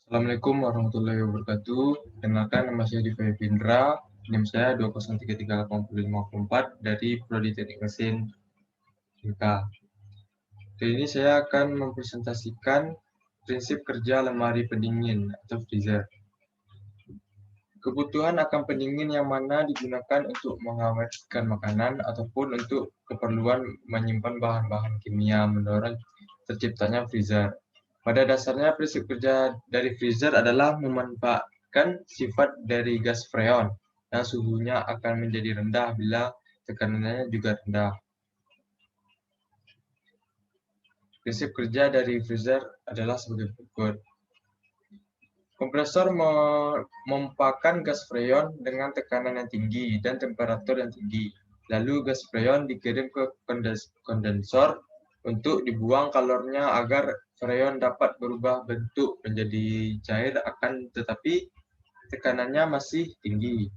Assalamualaikum warahmatullahi wabarakatuh. Kenalkan, nama saya Diva Evindra. NIM saya 2033854 dari Prodi Teknik Mesin IMK. Kali ini saya akan mempresentasikan prinsip kerja lemari pendingin atau freezer. Kebutuhan akan pendingin yang mana digunakan untuk mengawetkan makanan ataupun untuk keperluan menyimpan bahan-bahan kimia mendorong terciptanya freezer. Pada dasarnya, prinsip kerja dari freezer adalah memanfaatkan sifat dari gas freon yang suhunya akan menjadi rendah bila tekanannya juga rendah. Prinsip kerja dari freezer adalah sebagai berikut. Kompresor memompakan gas freon dengan tekanan yang tinggi dan temperatur yang tinggi. Lalu gas freon dikirim ke kondensor untuk dibuang kalornya agar freon dapat berubah bentuk menjadi cair akan tetapi tekanannya masih tinggi.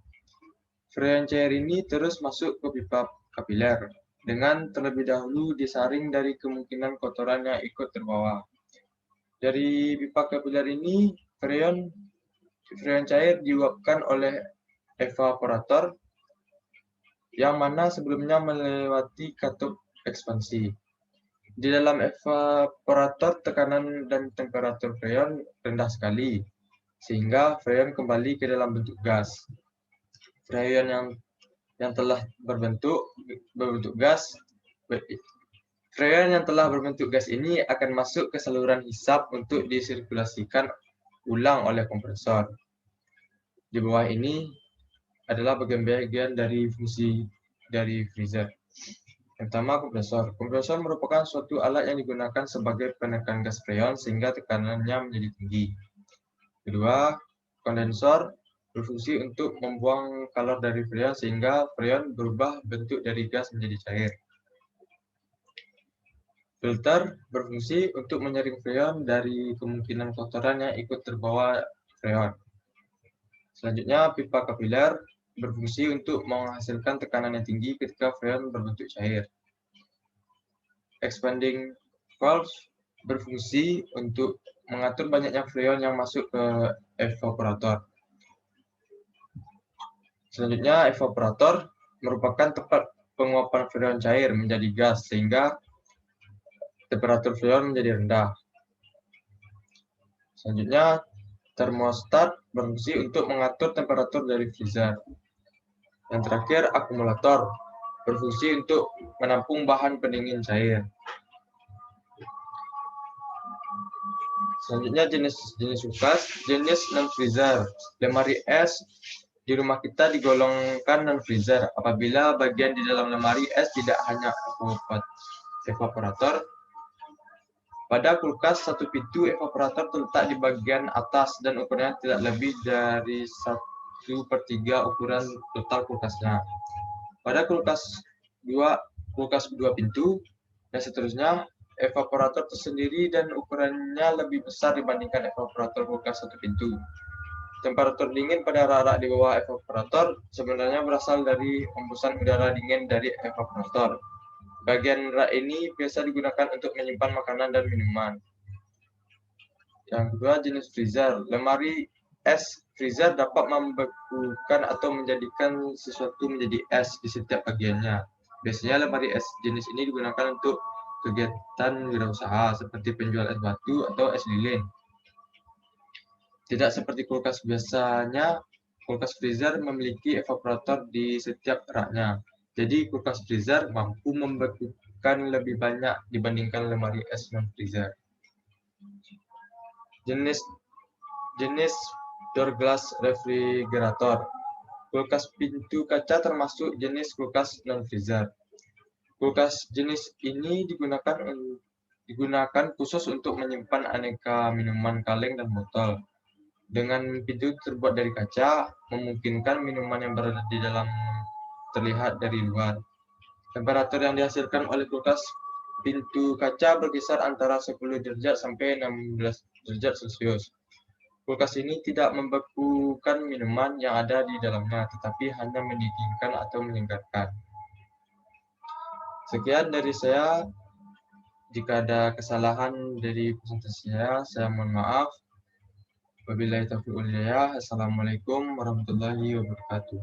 Freon cair ini terus masuk ke pipa kapiler dengan terlebih dahulu disaring dari kemungkinan kotoran yang ikut terbawa. Dari pipa kapiler ini, freon cair diuapkan oleh evaporator yang mana sebelumnya melewati katup ekspansi. Di dalam evaporator, tekanan dan temperatur freon rendah sekali, sehingga freon kembali ke dalam bentuk gas. Freon yang telah berbentuk gas, freon yang telah berbentuk gas ini akan masuk ke saluran hisap untuk disirkulasikan ulang oleh kompresor. Di bawah ini adalah bagian-bagian dari fungsi dari freezer. Yang pertama, kompresor. Kompresor merupakan suatu alat yang digunakan sebagai penekan gas freon sehingga tekanannya menjadi tinggi. Kedua, kondensor berfungsi untuk membuang kalor dari freon sehingga freon berubah bentuk dari gas menjadi cair. Filter berfungsi untuk menyaring freon dari kemungkinan kotoran yang ikut terbawa freon. Selanjutnya, pipa kapiler berfungsi untuk menghasilkan tekanan yang tinggi ketika freon berbentuk cair. Expanding valve berfungsi untuk mengatur banyaknya freon yang masuk ke evaporator. Selanjutnya, evaporator merupakan tempat penguapan freon cair menjadi gas sehingga temperatur freon menjadi rendah. Selanjutnya, termostat berfungsi untuk mengatur temperatur dari freezer. Yang terakhir, akumulator berfungsi untuk menampung bahan pendingin cair. Selanjutnya jenis kulkas, jenis non-freezer. Lemari es di rumah kita digolongkan non-freezer apabila bagian di dalam lemari es tidak hanya evaporator. Pada kulkas, satu pintu evaporator terletak di bagian atas dan ukurannya tidak lebih dari 1/3 ukuran total kulkasnya. Pada kulkas dua pintu, dan seterusnya, evaporator tersendiri dan ukurannya lebih besar dibandingkan evaporator kulkas satu pintu. Temperatur dingin pada rak-rak di bawah evaporator sebenarnya berasal dari hembusan udara dingin dari evaporator. Bagian rak ini biasa digunakan untuk menyimpan makanan dan minuman. Yang kedua, jenis freezer. Lemari es freezer dapat membekukan atau menjadikan sesuatu menjadi es di setiap bagiannya. Biasanya lemari es jenis ini digunakan untuk kegiatan wirausaha seperti penjual es batu atau es lilin. Tidak seperti kulkas biasanya, kulkas freezer memiliki evaporator di setiap raknya. Jadi kulkas freezer mampu membekukan lebih banyak dibandingkan lemari es non-freezer. Jenis door glass refrigerator. Kulkas pintu kaca termasuk jenis kulkas non-freezer. Kulkas jenis ini digunakan khusus untuk menyimpan aneka minuman kaleng dan botol. Dengan pintu terbuat dari kaca, memungkinkan minuman yang berada di dalam terlihat dari luar. Temperatur yang dihasilkan oleh kulkas pintu kaca berkisar antara 10 derajat sampai 16 derajat Celcius. Kulkas ini tidak membekukan minuman yang ada di dalamnya, tetapi hanya mendinginkan atau menyegarkan. Sekian dari saya. Jika ada kesalahan dari presentasi saya mohon maaf. Wabillahi taufiq wal hidayah. Assalamualaikum warahmatullahi wabarakatuh.